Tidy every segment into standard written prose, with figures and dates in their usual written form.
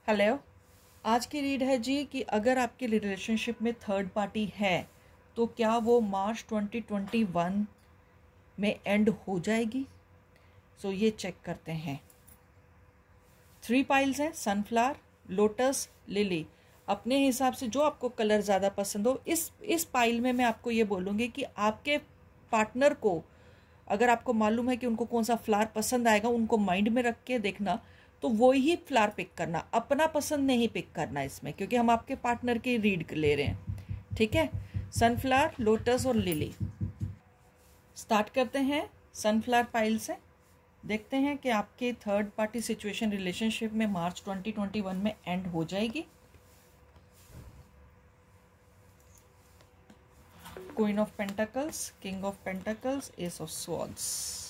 Hello. आज की read है जी कि अगर आपकी रिलेशनशिप में थर्ड पार्टी है तो क्या वो मार्च 2021 में एंड हो जाएगी। सो ये चेक करते हैं। 3 पाइल्स हैं, सनफ्लावर, लोटस, लिली। अपने हिसाब से जो आपको कलर ज़्यादा पसंद हो। इस पाइल में मैं आपको ये बोलूँगी कि आपके पार्टनर को अगर आपको मालूम है कि उनको कौन सा फ्लावर पसंद आएगा, उनको माइंड में रख के देखना, तो वो ही फ्लावर पिक करना, अपना पसंद नहीं पिक करना इसमें, क्योंकि हम आपके पार्टनर की रीड ले रहे हैं। ठीक है, सनफ्लावर, लोटस और लिली। स्टार्ट करते हैं सनफ्लावर पाइल से। देखते हैं कि आपकी थर्ड पार्टी सिचुएशन रिलेशनशिप में मार्च 2021 में एंड हो जाएगी। Queen of pentacles, king of pentacles, S of swords.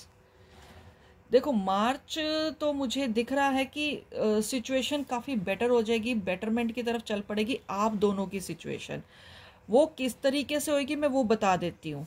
देखो, मार्च तो मुझे दिख रहा है कि सिचुएशन काफ़ी बेटर हो जाएगी, बेटरमेंट की तरफ चल पड़ेगी। आप दोनों की सिचुएशन वो किस तरीके से होगी मैं वो बता देती हूँ।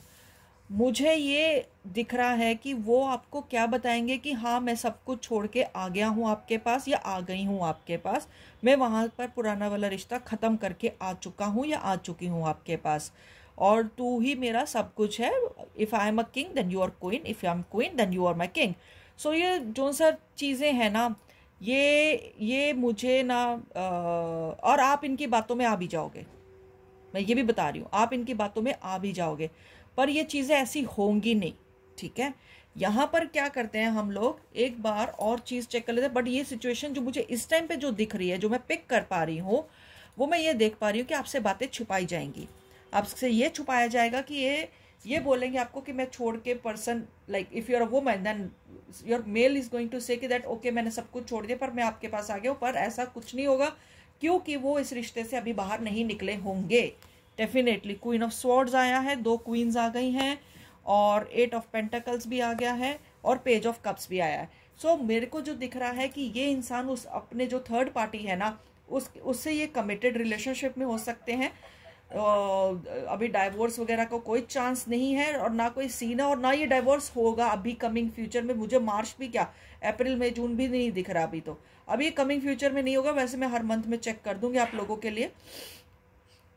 मुझे ये दिख रहा है कि वो आपको क्या बताएंगे कि हाँ, मैं सब कुछ छोड़ के आ गया हूँ आपके पास, या आ गई हूँ आपके पास। मैं वहाँ पर पुराना वाला रिश्ता ख़त्म करके आ चुका हूँ या आ चुकी हूँ आपके पास, और तू ही मेरा सब कुछ है। If I am a king then you are queen, if I am queen then you are my king. So ये जो सब चीज़ें हैं ना, ये मुझे ना और आप इनकी बातों में आ भी जाओगे, मैं ये भी बता रही हूँ, आप इनकी बातों में आ भी जाओगे, पर ये चीज़ें ऐसी होंगी नहीं। ठीक है, यहाँ पर क्या करते हैं हम लोग, एक बार और चीज़ चेक कर लेते हैं। बट ये सिचुएशन जो मुझे इस टाइम पे जो दिख रही है, जो मैं पिक कर पा रही हूँ, वो मैं ये देख पा रही हूँ कि आपसे बातें छुपाई जाएंगी। आपसे ये छुपाया जाएगा कि ये बोलेंगे आपको कि मैं छोड़ के person, like if you are a woman then your male is going to say कि दैट ओके, मैंने सब कुछ छोड़ दिया पर मैं आपके पास आ गया हूँ। पर ऐसा कुछ नहीं होगा, क्योंकि वो इस रिश्ते से अभी बाहर नहीं निकले होंगे। डेफिनेटली क्वीन ऑफ स्वॉर्ड्स आया है, 2 क्वींस आ गई हैं, और 8 ऑफ पेंटाकल्स भी आ गया है, और पेज ऑफ कप्स भी आया है। सो मेरे को जो दिख रहा है कि ये इंसान उस अपने जो थर्ड पार्टी है ना, उससे ये कमिटेड रिलेशनशिप में हो सकते हैं। अभी डाइवोर्स वगैरह का कोई चांस नहीं है, और ना कोई सीन है, और ना ये डाइवोर्स होगा अभी कमिंग फ्यूचर में। मुझे मार्च भी क्या, अप्रैल मई जून भी नहीं दिख रहा अभी तो। अभी कमिंग फ्यूचर में नहीं होगा, वैसे मैं हर मंथ में चेक कर दूंगी आप लोगों के लिए।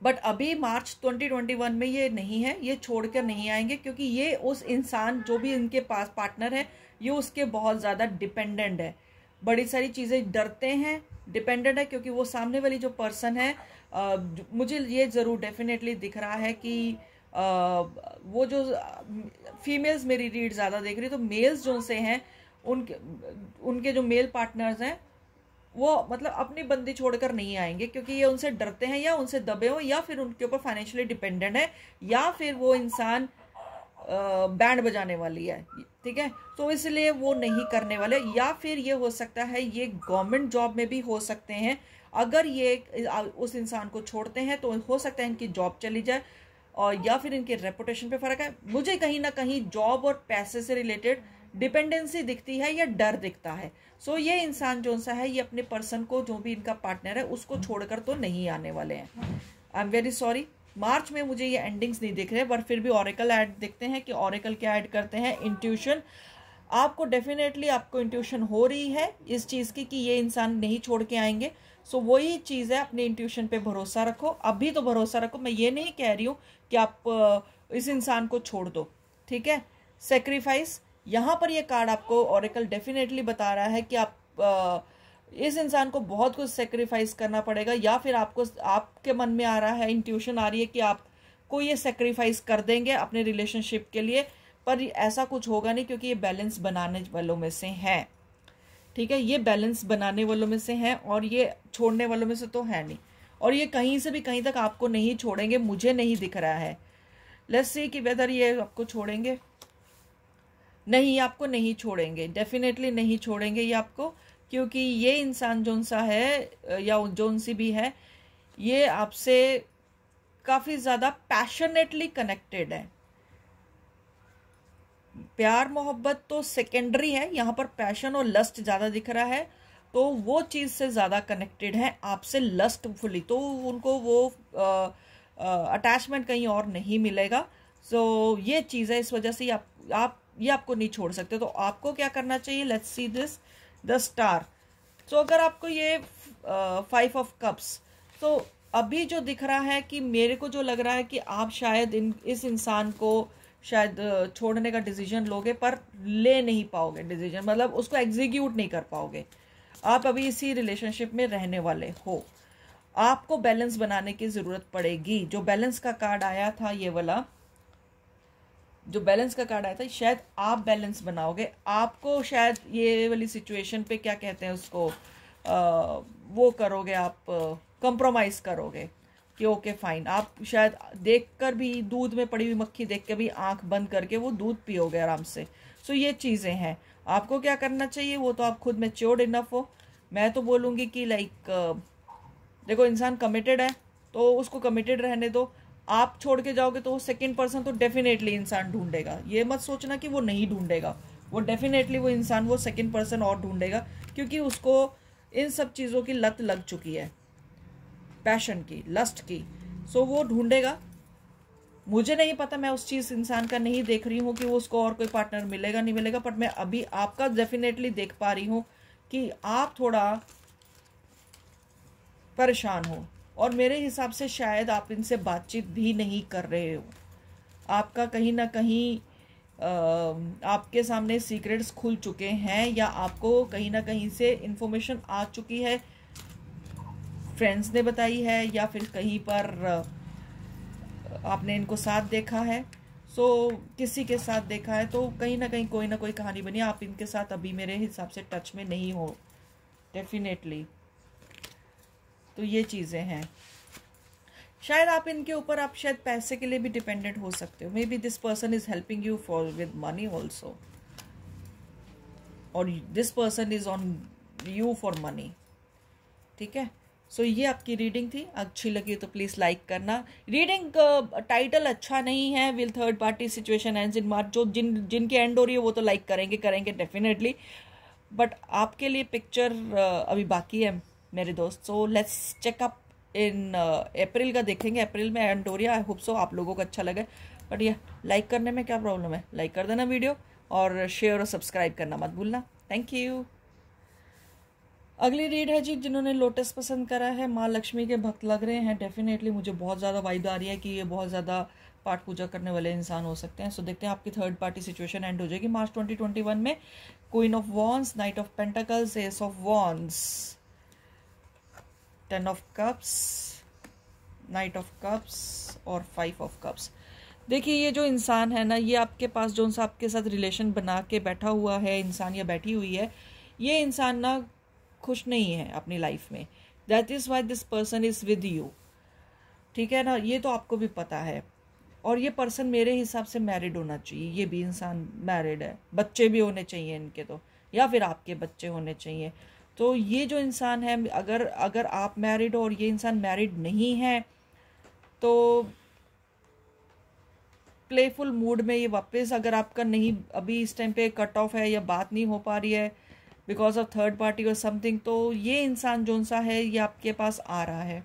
बट अभी मार्च 2021 में ये नहीं है, ये छोड़कर नहीं आएंगे, क्योंकि ये उस इंसान जो भी इनके पास पार्टनर है, ये उसके बहुत ज़्यादा डिपेंडेंट है। बड़ी सारी चीज़ें डरते हैं, डिपेंडेंट है, क्योंकि वो सामने वाली जो पर्सन है, मुझे ये ज़रूर डेफिनेटली दिख रहा है कि वो जो फीमेल्स मेरी रीड ज़्यादा देख रही, तो मेल्स जो से हैं उनके जो मेल पार्टनर्स हैं, वो मतलब अपनी बंदी छोड़कर नहीं आएंगे, क्योंकि ये उनसे डरते हैं, या उनसे दबे हो, या फिर उनके ऊपर फाइनेंशियली डिपेंडेंट है, या फिर वो इंसान बैंड बजाने वाली है। ठीक है, तो इसलिए वो नहीं करने वाले। या फिर ये हो सकता है ये गवर्नमेंट जॉब में भी हो सकते हैं। अगर ये उस इंसान को छोड़ते हैं तो हो सकता है इनकी जॉब चली जाए, और या फिर इनके रेपुटेशन पे फर्क है। मुझे कहीं ना कहीं जॉब और पैसे से रिलेटेड डिपेंडेंसी दिखती है, या डर दिखता है। सो ये इंसान जो सा है, ये अपने पर्सन को, जो भी इनका पार्टनर है, उसको छोड़कर तो नहीं आने वाले हैं। आई एम वेरी सॉरी, मार्च में मुझे ये एंडिंग्स नहीं दिख रहे, पर फिर भी ऑरेकल ऐड देखते हैं कि ऑरेकल क्या ऐड करते हैं। इंट्यूशन, आपको डेफिनेटली आपको इंट्यूशन हो रही है इस चीज़ की कि ये इंसान नहीं छोड़ के आएंगे। सो वही चीज़ है, अपने इंट्यूशन पे भरोसा रखो, अभी तो भरोसा रखो। मैं ये नहीं कह रही हूँ कि आप इस इंसान को छोड़ दो। ठीक है, सेक्रीफाइस, यहाँ पर ये कार्ड आपको ऑरेकल डेफिनेटली बता रहा है कि आप इस इंसान को बहुत कुछ सेक्रीफाइस करना पड़ेगा, या फिर आपको, आपके मन में आ रहा है, इंट्यूशन आ रही है कि आपको ये सेक्रीफाइस कर देंगे अपने रिलेशनशिप के लिए। पर ऐसा कुछ होगा नहीं, क्योंकि ये बैलेंस बनाने वालों में से हैं। ठीक है, ये बैलेंस बनाने वालों में से हैं, और ये छोड़ने वालों में से तो है नहीं। और ये कहीं से भी कहीं तक आपको नहीं छोड़ेंगे, मुझे नहीं दिख रहा है। लेट्स सी कि वेदर ये आपको छोड़ेंगे। नहीं, आपको नहीं छोड़ेंगे, डेफिनेटली नहीं छोड़ेंगे ये आपको, क्योंकि ये इंसान जोन सा है, या जोन सी भी है, ये आपसे काफ़ी ज़्यादा पैशनेटली कनेक्टेड है। प्यार मोहब्बत तो सेकेंडरी है, यहाँ पर पैशन और लस्ट ज़्यादा दिख रहा है। तो वो चीज़ से ज़्यादा कनेक्टेड है आपसे लस्टफुली, तो उनको वो अटैचमेंट कहीं और नहीं मिलेगा। सो ये चीज़ है, इस वजह से आप ये आपको नहीं छोड़ सकते। तो आपको क्या करना चाहिए, let's see this, the star. So अगर आपको ये फाइव ऑफ कप्स। तो अभी जो दिख रहा है कि मेरे को जो लग रहा है कि आप शायद इस इंसान को शायद छोड़ने का डिसीजन लोगे, पर ले नहीं पाओगे डिसीजन, मतलब उसको एग्जीक्यूट नहीं कर पाओगे। आप अभी इसी रिलेशनशिप में रहने वाले हो। आपको बैलेंस बनाने की ज़रूरत पड़ेगी। जो बैलेंस का कार्ड आया था, ये वाला जो बैलेंस का कार्ड आया था, शायद आप बैलेंस बनाओगे। आपको शायद ये वाली सिचुएशन पे क्या कहते हैं उसको, वो करोगे, आप कंप्रोमाइज़ करोगे कि ओके फाइन। आप शायद देखकर भी, दूध में पड़ी हुई मक्खी देख के भी आंख बंद करके वो दूध पियोगे आराम से। सो ये चीज़ें हैं। आपको क्या करना चाहिए वो तो आप खुद मैच्योर्ड इनफ हो। मैं तो बोलूँगी कि लाइक देखो, इंसान कमिटेड है तो उसको कमिटेड रहने दो। आप छोड़ के जाओगे तो वो सेकंड पर्सन तो डेफिनेटली इंसान ढूंढेगा। ये मत सोचना कि वो नहीं ढूंढेगा, वो डेफिनेटली वो इंसान वो सेकंड पर्सन और ढूंढेगा, क्योंकि उसको इन सब चीज़ों की लत लग चुकी है, पैशन की, लस्ट की। सो वो ढूंढेगा। मुझे नहीं पता, मैं उस चीज़ इंसान का नहीं देख रही हूँ कि वो उसको और कोई पार्टनर मिलेगा नहीं मिलेगा, बट मैं अभी आपका डेफिनेटली देख पा रही हूँ कि आप थोड़ा परेशान हो, और मेरे हिसाब से शायद आप इनसे बातचीत भी नहीं कर रहे हो। आपका कहीं ना कहीं आपके सामने सीक्रेट्स खुल चुके हैं, या आपको कहीं ना कहीं से इंफॉर्मेशन आ चुकी है, फ्रेंड्स ने बताई है, या फिर कहीं पर आपने इनको साथ देखा है। सो किसी के साथ देखा है तो कहीं ना कहीं कोई ना कोई कहानी बनी। आप इनके साथ अभी मेरे हिसाब से टच में नहीं हो डेफिनेटली। तो ये चीज़ें हैं। शायद आप इनके ऊपर, आप शायद पैसे के लिए भी डिपेंडेंट हो सकते हो। May be this person is helping you for with money also, और this person is on you for money. ठीक है। सो ये आपकी रीडिंग थी। अच्छी लगी तो प्लीज़ लाइक करना। रीडिंग टाइटल अच्छा नहीं है, will third party situation ends in March. जो जिनकी एंड हो रही है वो तो लाइक करेंगे डेफिनेटली, बट आपके लिए पिक्चर अभी बाकी है मेरे दोस्त। सो लेट्स चेकअप इन अप्रैल का देखेंगे। अप्रैल में एंड हो रही है। आई होप सो आप लोगों को अच्छा लगे। बट ये लाइक करने में क्या प्रॉब्लम है, लाइक कर देना वीडियो, और शेयर और सब्सक्राइब करना मत भूलना। Thank you. अगली रीड है जी, जिन्होंने लोटस पसंद करा है, माँ लक्ष्मी के भक्त लग रहे हैं डेफिनेटली। मुझे बहुत ज़्यादा वाइब आ रही है कि ये बहुत ज़्यादा पाठ पूजा करने वाले इंसान हो सकते हैं। सो देखते हैं आपकी थर्ड पार्टी सिचुएशन एंड हो जाएगी मार्च 2021 में। Queen of wands, night of pentacles, S of wands, 10 of cups, night of cups और 5 ऑफ कप्स। देखिए, ये जो इंसान है ना, ये आपके पास जो सा आपके साथ रिलेशन बना के बैठा हुआ है इंसान या बैठी हुई है, ये इंसान ना खुश नहीं है अपनी लाइफ में। That is why this person is with you. ठीक है ना, ये तो आपको भी पता है। और ये पर्सन मेरे हिसाब से मैरिड होना चाहिए। ये भी इंसान मैरिड है, बच्चे भी होने चाहिए इनके तो, या फिर आपके बच्चे होने चाहिए। तो ये जो इंसान है, अगर आप मैरिड हो और ये इंसान मैरिड नहीं है, तो प्लेफुल मूड में ये वापस, अगर आपका नहीं अभी इस टाइम पे कट ऑफ है या बात नहीं हो पा रही है बिकॉज ऑफ थर्ड पार्टी और समथिंग, तो ये इंसान जो सा है ये आपके पास आ रहा है।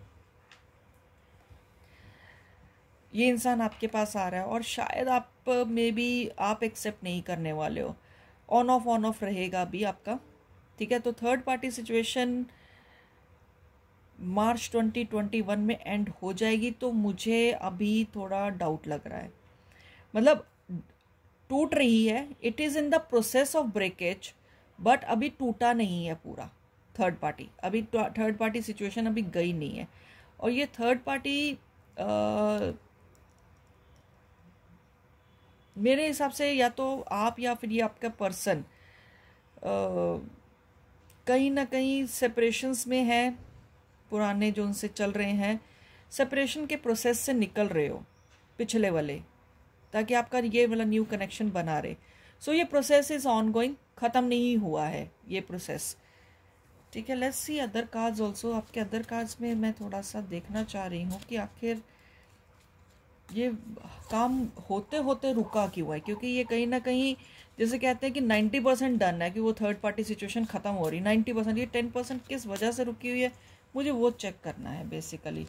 ये इंसान आपके पास आ रहा है, और शायद आप मे बी आप एक्सेप्ट नहीं करने वाले हो। ऑन ऑफ रहेगा अभी आपका। ठीक है। तो थर्ड पार्टी सिचुएशन मार्च 2021 में एंड हो जाएगी। तो मुझे अभी थोड़ा डाउट लग रहा है, मतलब टूट रही है। It is in the process of breakage, but अभी टूटा नहीं है पूरा थर्ड पार्टी। अभी थर्ड पार्टी सिचुएशन अभी गई नहीं है। और ये थर्ड पार्टी मेरे हिसाब से या तो आप या फिर ये आपका पर्सन कहीं ना कहीं सेपरेशंस में है, पुराने जो उनसे चल रहे हैं, सेपरेशन के प्रोसेस से निकल रहे हो पिछले वाले, ताकि आपका ये वाला न्यू कनेक्शन बना रहे। सो ये प्रोसेस इज ऑन गोइंग, ख़त्म नहीं हुआ है ये प्रोसेस। ठीक है। Let's C other cards also. आपके अदर कार्ड्स में मैं थोड़ा सा देखना चाह रही हूँ कि आखिर ये काम होते होते रुका क्यों है, क्योंकि ये कहीं ना कहीं जैसे कहते हैं कि 90% डन है कि वो थर्ड पार्टी सिचुएशन ख़त्म हो रही, 90%। ये 10% किस वजह से रुकी हुई है, मुझे वो चेक करना है बेसिकली।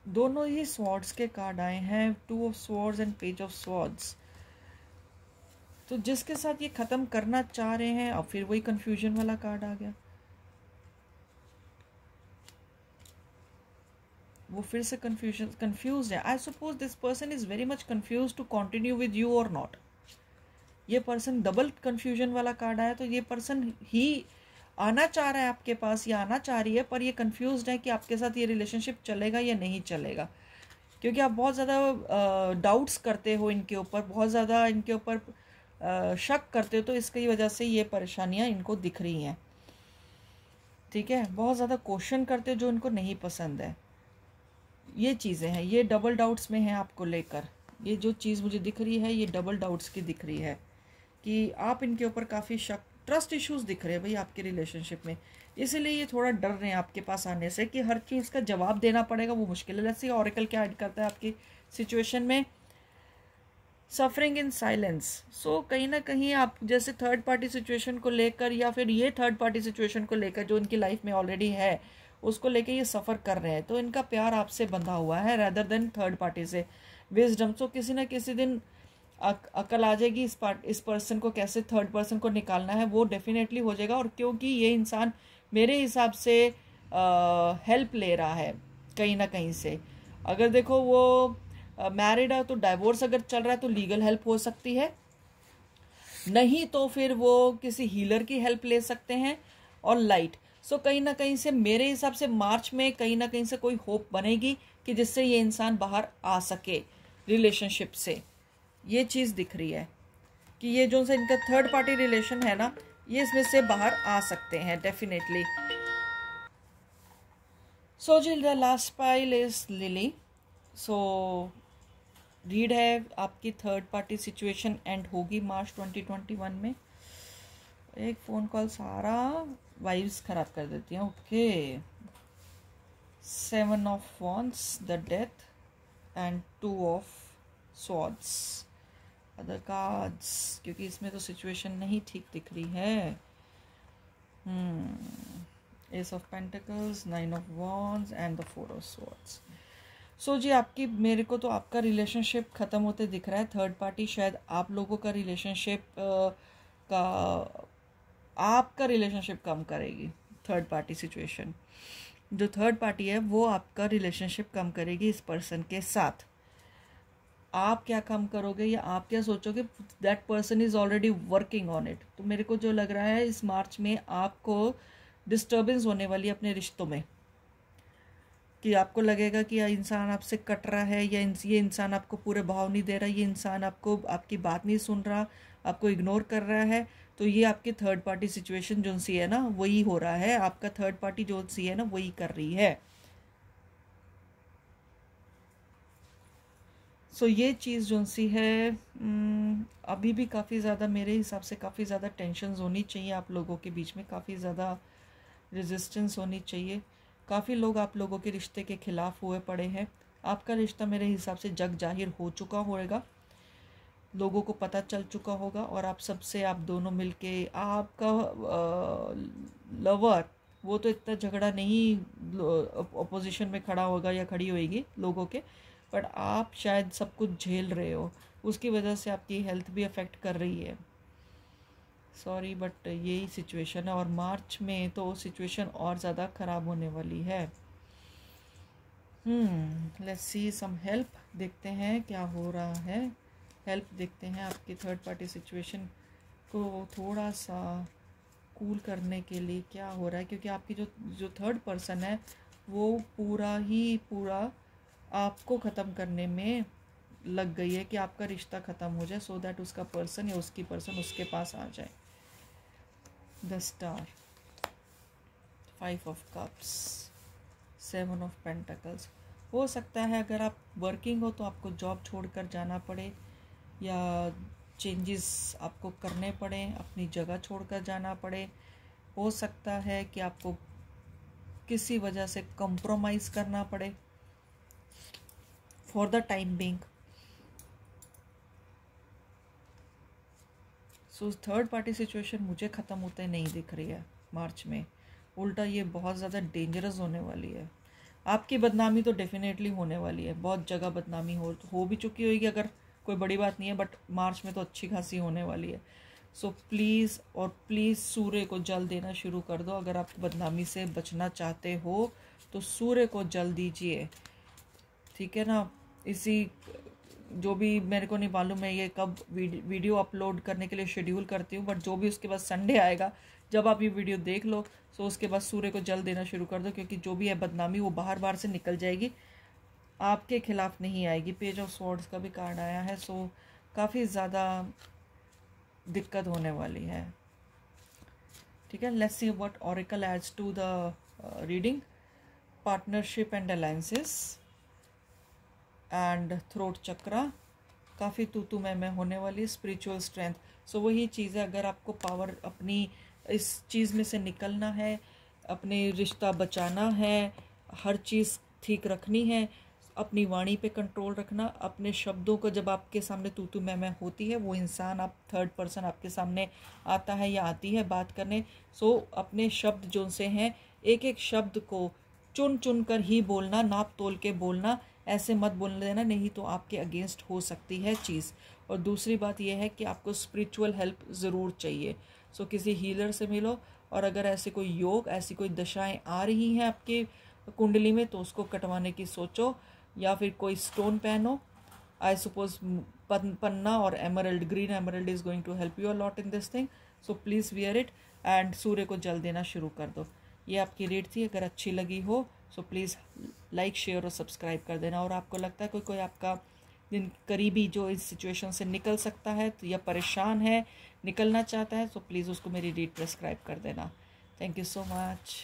दोनों ही स्वॉर्ड्स के कार्ड आए हैं, 2 of swords and page of swords. तो जिसके साथ ये ख़त्म करना चाह रहे हैं, अब फिर वही कन्फ्यूजन वाला कार्ड आ गया। वो फिर से कंफ्यूज है. I suppose this person is very much confuse to continue with you और नॉट. ये पर्सन डबल कंफ्यूजन वाला कार्ड आया, तो ये पर्सन ही आना चाह रहा है आपके पास या आना चाह रही है, पर ये कंफ्यूज है कि आपके साथ ये रिलेशनशिप चलेगा या नहीं चलेगा, क्योंकि आप बहुत ज़्यादा डाउट्स करते हो इनके ऊपर, बहुत ज़्यादा इनके ऊपर शक करते हो, तो इसकी वजह से ये परेशानियां इनको दिख रही हैं. ठीक है, बहुत ज़्यादा क्वेश्चन करते हो जो इनको नहीं पसंद है. ये चीज़ें हैं, ये डबल डाउट्स में हैं आपको लेकर. ये जो चीज़ मुझे दिख रही है ये डबल डाउट्स की दिख रही है कि आप इनके ऊपर काफ़ी शक, ट्रस्ट इश्यूज दिख रहे हैं भाई आपके रिलेशनशिप में. इसीलिए ये थोड़ा डर रहे हैं आपके पास आने से कि हर चीज़ का जवाब देना पड़ेगा, वो मुश्किल है. जैसे ऑरेकल क्या ऐड करता है आपकी सिचुएशन में, सफरिंग इन साइलेंस. सो कहीं ना कहीं आप जैसे थर्ड पार्टी सिचुएशन को लेकर या फिर ये थर्ड पार्टी सिचुएशन को लेकर जो इनकी लाइफ में ऑलरेडी है उसको लेकर ये सफ़र कर रहे हैं, तो इनका प्यार आपसे बंधा हुआ है रैदर देन थर्ड पार्टी से. विजडम. सो किसी ना किसी दिन अकल आ जाएगी इस पर्सन को कैसे थर्ड पर्सन को निकालना है, वो डेफिनेटली हो जाएगा. और क्योंकि ये इंसान मेरे हिसाब से हेल्प ले रहा है कहीं ना कहीं से. अगर देखो वो मैरिड है तो डाइवोर्स अगर चल रहा है तो लीगल हेल्प हो सकती है, नहीं तो फिर वो किसी हीलर की हेल्प ले सकते हैं. और लाइट. सो कहीं ना कहीं से मेरे हिसाब से मार्च में कहीं ना कहीं से कोई होप बनेगी कि जिससे ये इंसान बाहर आ सके रिलेशनशिप से. ये चीज़ दिख रही है कि ये जो से इनका थर्ड पार्टी रिलेशन है ना, ये इसमें से बाहर आ सकते हैं डेफिनेटली. सो जी the last pile is lily. So red है आपकी थर्ड पार्टी सिचुएशन एंड होगी मार्च 2021 में. एक फ़ोन कॉल सारा वाइब्स खराब कर देती हैं. Okay. 7 of wands, the death and 2 of swords. Other cards, क्योंकि इसमें तो सिचुएशन नहीं ठीक दिख रही है. Ace of pentacles, 9 of wands and the 4 of swords. So जी आपकी, मेरे को तो आपका रिलेशनशिप ख़त्म होते दिख रहा है. थर्ड पार्टी शायद आप लोगों का रिलेशनशिप का आपका रिलेशनशिप कम करेगी. थर्ड पार्टी सिचुएशन, जो थर्ड पार्टी है वो आपका रिलेशनशिप कम करेगी इस पर्सन के साथ. आप क्या कम करोगे या आप क्या सोचोगे, that person is already working on it. तो मेरे को जो लग रहा है इस मार्च में आपको डिस्टर्बेंस होने वाली है अपने रिश्तों में, कि आपको लगेगा कि यह इंसान आपसे कट रहा है या ये इंसान आपको पूरे भाव नहीं दे रहा, ये इंसान आपको आपकी बात नहीं सुन रहा, आपको इग्नोर कर रहा है. तो ये आपकी थर्ड पार्टी सिचुएशन जो सी है ना वही हो रहा है, आपका थर्ड पार्टी जो सी है ना वही कर रही है. सो ये चीज़ जो सी है अभी भी काफ़ी ज़्यादा मेरे हिसाब से काफ़ी ज़्यादा टेंशन होनी चाहिए आप लोगों के बीच में, काफ़ी ज़्यादा रेजिस्टेंस होनी चाहिए. काफ़ी लोग आप लोगों के रिश्ते के खिलाफ हुए पड़े हैं. आपका रिश्ता मेरे हिसाब से जग जाहिर हो चुका होगा, लोगों को पता चल चुका होगा, और आप सबसे आप दोनों मिलके आपका लवर वो तो इतना झगड़ा नहीं अपोजिशन में खड़ा होगा या खड़ी होएगी लोगों के, बट आप शायद सब कुछ झेल रहे हो, उसकी वजह से आपकी हेल्थ भी अफेक्ट कर रही है. सॉरी बट यही सिचुएशन है, और मार्च में तो सिचुएशन और ज़्यादा ख़राब होने वाली है. Let's see some help. देखते हैं क्या हो रहा है. हेल्प देखते हैं आपकी थर्ड पार्टी सिचुएशन को थोड़ा सा कूल करने के लिए क्या हो रहा है, क्योंकि आपकी जो थर्ड पर्सन है वो पूरा आपको ख़त्म करने में लग गई है कि आपका रिश्ता ख़त्म हो जाए, सो दैट उसका पर्सन या उसकी पर्सन उसके पास आ जाए. The star, 5 of cups, 7 of pentacles. हो सकता है अगर आप वर्किंग हो तो आपको जॉब छोड़कर जाना पड़े, या चेंजेस आपको करने पड़े, अपनी जगह छोड़कर जाना पड़े. हो सकता है कि आपको किसी वजह से कंप्रोमाइज़ करना पड़े for the time being. So third party situation मुझे ख़त्म होते नहीं दिख रही है मार्च में. उल्टा ये बहुत ज़्यादा डेंजरस होने वाली है. आपकी बदनामी तो डेफिनेटली होने वाली है, बहुत जगह बदनामी हो भी चुकी होगी, अगर कोई बड़ी बात नहीं है, बट मार्च में तो अच्छी खासी होने वाली है. सो प्लीज़ सूर्य को जल देना शुरू कर दो. अगर आप बदनामी से बचना चाहते हो तो सूर्य को जल दीजिए. ठीक है ना। इसी जो भी मेरे को नहीं मालूम है ये कब वीडियो अपलोड करने के लिए शेड्यूल करती हूँ, बट जो भी उसके बाद संडे आएगा जब आप ये वीडियो देख लो, सो उसके बाद सूर्य को जल देना शुरू कर दो, क्योंकि जो भी है बदनामी वो बाहर बाहर से निकल जाएगी, आपके खिलाफ नहीं आएगी। पेज ऑफ स्वॉर्ड्स का भी कार्ड आया है, सो काफ़ी ज़्यादा दिक्कत होने वाली है। ठीक है, let's see what oracle adds to the reading. Partnership and alliances and throat chakra, काफ़ी तू मैं होने वाली। स्पिरिचुअल स्ट्रेंथ, सो वही चीज़ है, अगर आपको पावर अपनी इस चीज़ में से निकलना है, अपने रिश्ता बचाना है, हर चीज़ ठीक रखनी है, अपनी वाणी पे कंट्रोल रखना, अपने शब्दों को जब आपके सामने तू मैं होती है, वो इंसान आप थर्ड पर्सन आपके सामने आता है या आती है बात करने, सो अपने शब्द जो से हैं एक एक शब्द को चुन चुन कर ही बोलना, नाप तोल के बोलना, ऐसे मत बोलने देना, नहीं तो आपके अगेंस्ट हो सकती है चीज़। और दूसरी बात यह है कि आपको स्पिरिचुअल हेल्प ज़रूर चाहिए, सो किसी हीलर से मिलो, और अगर ऐसे कोई योग, ऐसी कोई दशाएं आ रही हैं आपके कुंडली में तो उसको कटवाने की सोचो, या फिर कोई स्टोन पहनो। आई सपोज पन्ना और emerald, green emerald is going to help you a lot in this thing, so please wear it and सूर्य को जल देना शुरू कर दो। ये आपकी रीड थी, अगर अच्छी लगी हो सो प्लीज़ लाइक शेयर और सब्सक्राइब कर देना। और आपको लगता है कोई आपका जिन करीबी जो इस सिचुएशन से निकल सकता है तो या परेशान है, निकलना चाहता है, सो प्लीज़ उसको मेरी रीड प्रेस्क्राइब कर देना। Thank you so much.